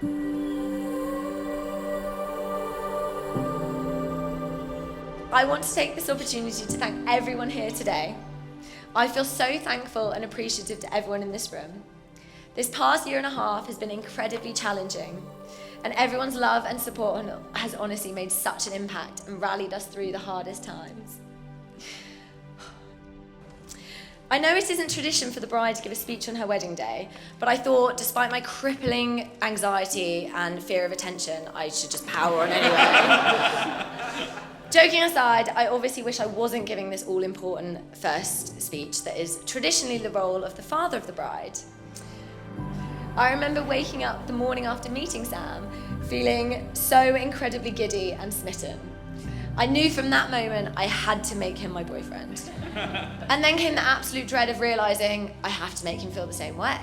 I want to take this opportunity to thank everyone here today. I feel so thankful and appreciative to everyone in this room. This past year and a half has been incredibly challenging, and everyone's love and support has honestly made such an impact and rallied us through the hardest times. I know it isn't tradition for the bride to give a speech on her wedding day, but I thought, despite my crippling anxiety and fear of attention, I should just power on anyway. Joking aside, I obviously wish I wasn't giving this all-important first speech that is traditionally the role of the father of the bride. I remember waking up the morning after meeting Sam, feeling so incredibly giddy and smitten. I knew from that moment I had to make him my boyfriend. And then came the absolute dread of realising I have to make him feel the same way,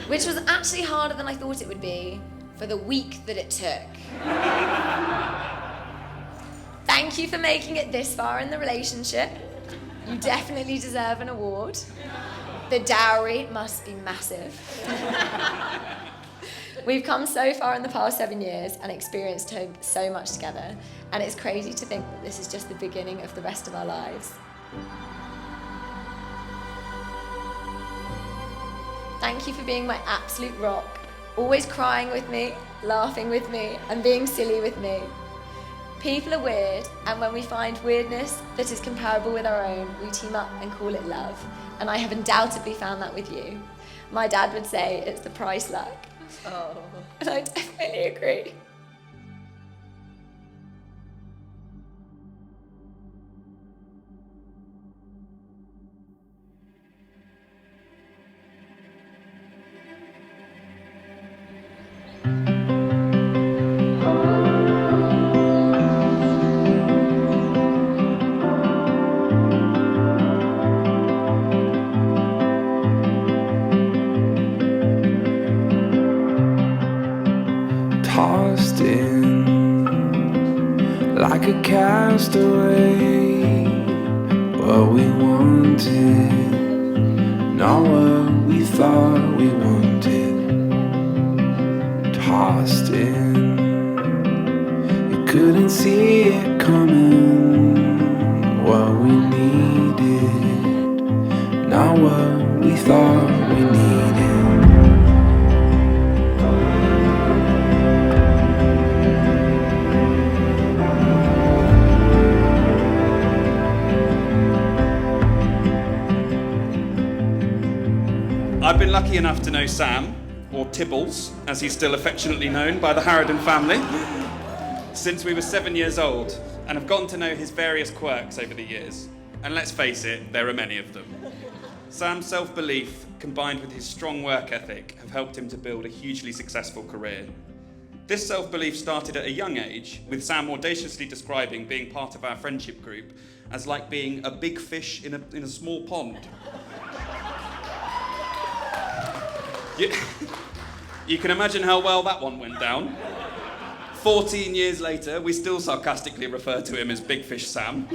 which was actually harder than I thought it would be for the week that it took. Thank you for making it this far in the relationship. You definitely deserve an award. The dowry must be massive. We've come so far in the past 7 years and experienced so much together, and it's crazy to think that this is just the beginning of the rest of our lives. Thank you for being my absolute rock, always crying with me, laughing with me, and being silly with me. People are weird, and when we find weirdness that is comparable with our own, we team up and call it love. And I have undoubtedly found that with you. My dad would say it's the price luck. Oh. And I definitely agree. Tossed in like a castaway, what we wanted, not what we thought we wanted. Tossed in, you couldn't see it coming, what we needed, not what we thought we needed. I've been lucky enough to know Sam, or Tibbles, as he's still affectionately known by the Harridan family, since we were 7 years old, and have gotten to know his various quirks over the years. And let's face it, there are many of them. Sam's self-belief, combined with his strong work ethic, have helped him to build a hugely successful career. This self-belief started at a young age, with Sam audaciously describing being part of our friendship group as like being a big fish in a small pond. You can imagine how well that one went down. 14 years later, we still sarcastically refer to him as Big Fish Sam.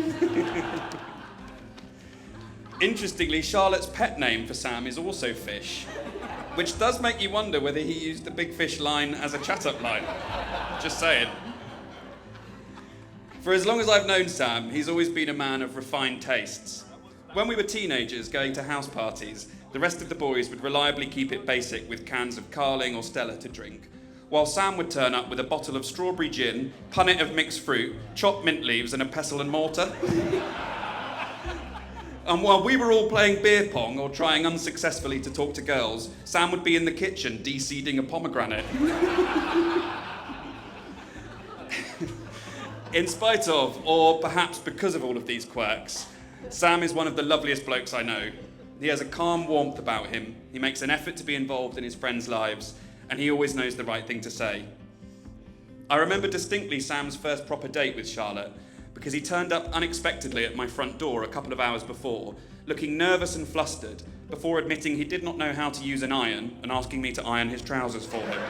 Interestingly, Charlotte's pet name for Sam is also Fish, which does make you wonder whether he used the Big Fish line as a chat-up line. Just saying. For as long as I've known Sam, he's always been a man of refined tastes. When we were teenagers going to house parties, the rest of the boys would reliably keep it basic with cans of Carling or Stella to drink, while Sam would turn up with a bottle of strawberry gin, punnet of mixed fruit, chopped mint leaves and a pestle and mortar. And while we were all playing beer pong or trying unsuccessfully to talk to girls, Sam would be in the kitchen de-seeding a pomegranate. In spite of, or perhaps because of all of these quirks, Sam is one of the loveliest blokes I know. He has a calm warmth about him, he makes an effort to be involved in his friends' lives, and he always knows the right thing to say. I remember distinctly Sam's first proper date with Charlotte, because he turned up unexpectedly at my front door a couple of hours before, looking nervous and flustered, before admitting he did not know how to use an iron and asking me to iron his trousers for him.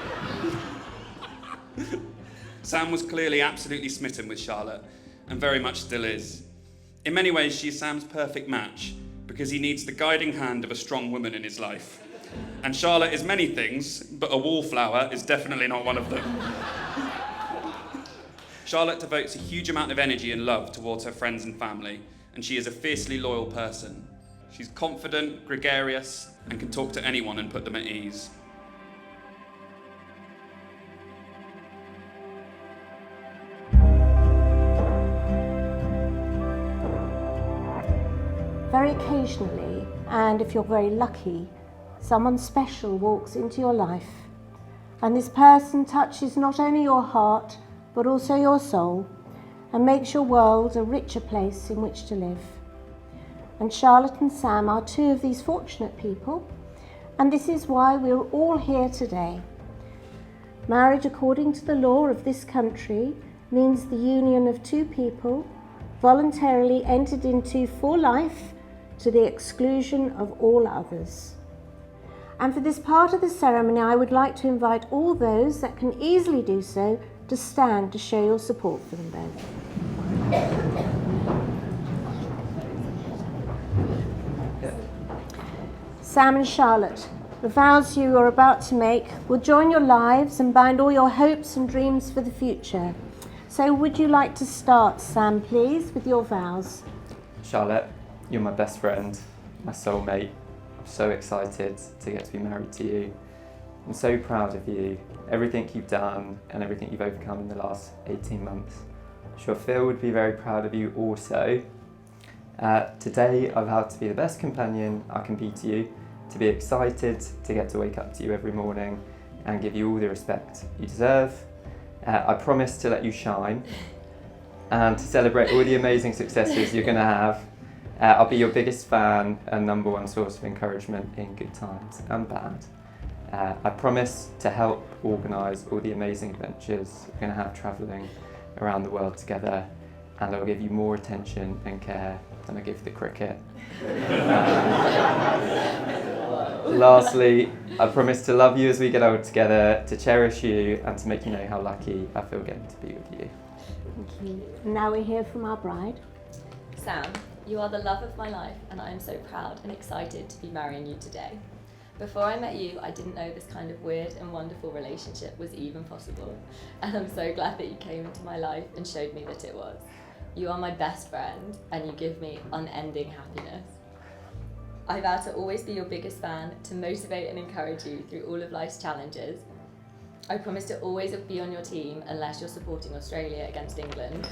Sam was clearly absolutely smitten with Charlotte, and very much still is. In many ways, she's Sam's perfect match, because he needs the guiding hand of a strong woman in his life. And Charlotte is many things, but a wallflower is definitely not one of them. Charlotte devotes a huge amount of energy and love towards her friends and family, and she is a fiercely loyal person. She's confident, gregarious, and can talk to anyone and put them at ease. Very occasionally, and if you're very lucky, someone special walks into your life, and this person touches not only your heart but also your soul and makes your world a richer place in which to live. And Charlotte and Sam are two of these fortunate people, and this is why we're all here today. Marriage, according to the law of this country, means the union of two people voluntarily entered into for life to the exclusion of all others. And for this part of the ceremony, I would like to invite all those that can easily do so to stand to show your support for them both. Sam and Charlotte, the vows you are about to make will join your lives and bind all your hopes and dreams for the future. So would you like to start, Sam, please, with your vows? Charlotte, you're my best friend, my soulmate. I'm so excited to get to be married to you. I'm so proud of you, everything you've done and everything you've overcome in the last 18 months. I'm sure Phil would be very proud of you also. Today I vowed to be the best companion I can be to you, to be excited to get to wake up to you every morning and give you all the respect you deserve. I promise to let you shine and to celebrate all the amazing successes you're going to have. I'll be your biggest fan and number one source of encouragement in good times and bad. I promise to help organise all the amazing adventures we're going to have travelling around the world together, and I'll give you more attention and care than I give the cricket. Lastly, I promise to love you as we get old together, to cherish you and to make you know how lucky I feel getting to be with you. Thank you. And now we hear from our bride. Sam, you are the love of my life, and I am so proud and excited to be marrying you today. Before I met you, I didn't know this kind of weird and wonderful relationship was even possible, and I'm so glad that you came into my life and showed me that it was. You are my best friend, and you give me unending happiness. I vow to always be your biggest fan, to motivate and encourage you through all of life's challenges. I promise to always be on your team unless you're supporting Australia against England.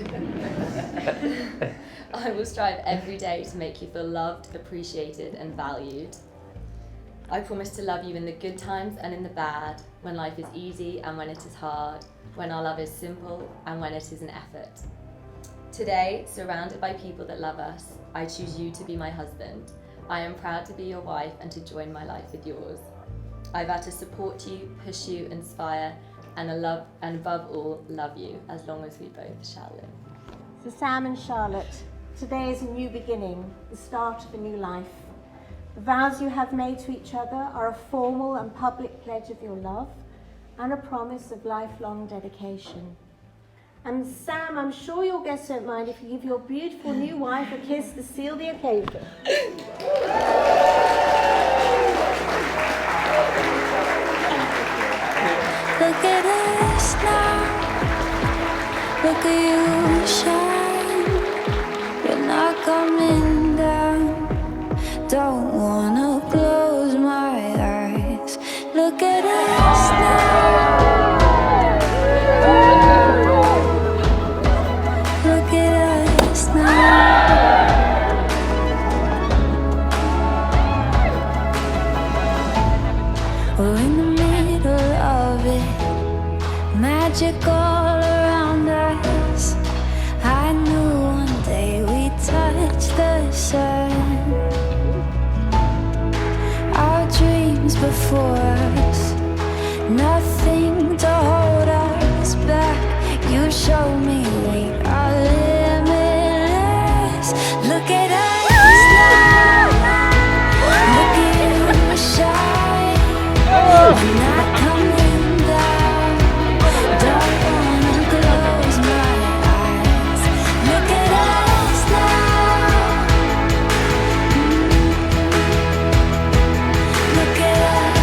I will strive every day to make you feel loved, appreciated and valued. I promise to love you in the good times and in the bad, when life is easy and when it is hard, when our love is simple and when it is an effort. Today, surrounded by people that love us, I choose you to be my husband. I am proud to be your wife and to join my life with yours. I vow to support you, push you, inspire, and above all, love you, as long as we both shall live. So Sam and Charlotte, today is a new beginning, the start of a new life. The vows you have made to each other are a formal and public pledge of your love and a promise of lifelong dedication. And Sam, I'm sure your guests don't mind if you give your beautiful new wife a kiss to seal the occasion. Look at us now, look at you shine. We're not coming down, don't wanna close my eyes. Look at us now, look at us now. We're in the middle of it, magic all around us. I knew one day we'd touch the sun. Our dreams before us, nothing to hold us back. You showed me we are limitless. Look at us now, look at you shine. I'm not coming down, don't wanna close my eyes. Look at us now, look at us.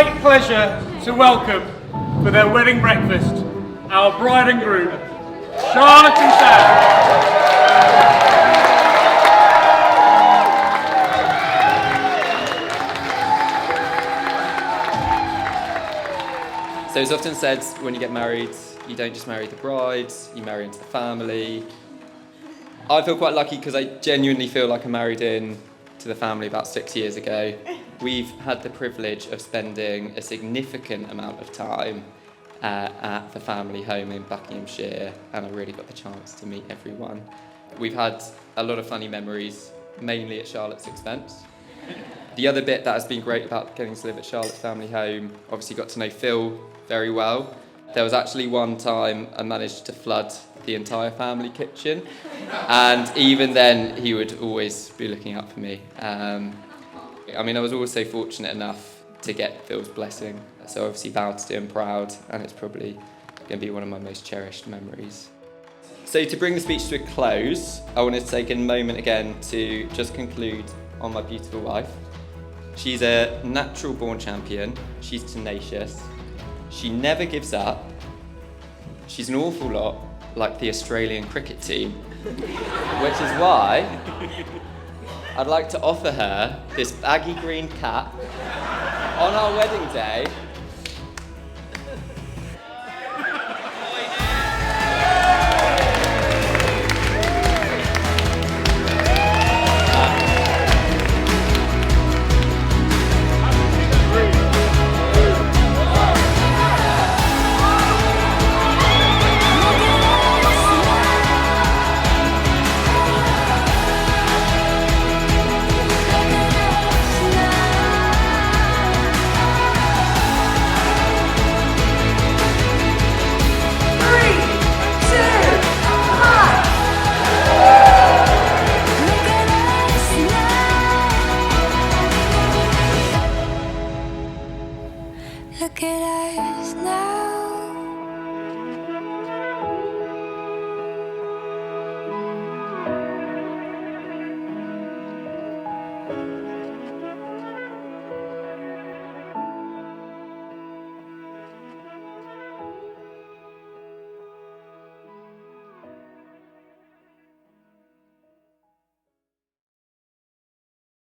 great pleasure to welcome for their wedding breakfast our bride and groom, Charlotte and Sam. So it's often said when you get married, you don't just marry the bride, you marry into the family. I feel quite lucky because I genuinely feel like I married in to the family about 6 years ago. We've had the privilege of spending a significant amount of time at the family home in Buckinghamshire, and I really got the chance to meet everyone. We've had a lot of funny memories, mainly at Charlotte's expense. The other bit that has been great about getting to live at Charlotte's family home, obviously got to know Phil very well. There was actually one time I managed to flood the entire family kitchen, and even then he would always be looking out for me. I was also fortunate enough to get Phil's blessing, so obviously vowed to do him proud, and it's probably going to be one of my most cherished memories. So to bring the speech to a close, I wanted to take a moment again to just conclude on my beautiful wife. She's a natural born champion, she's tenacious, she never gives up, she's an awful lot like the Australian cricket team, which is why I'd like to offer her this baggy green cap on our wedding day. Look at us now.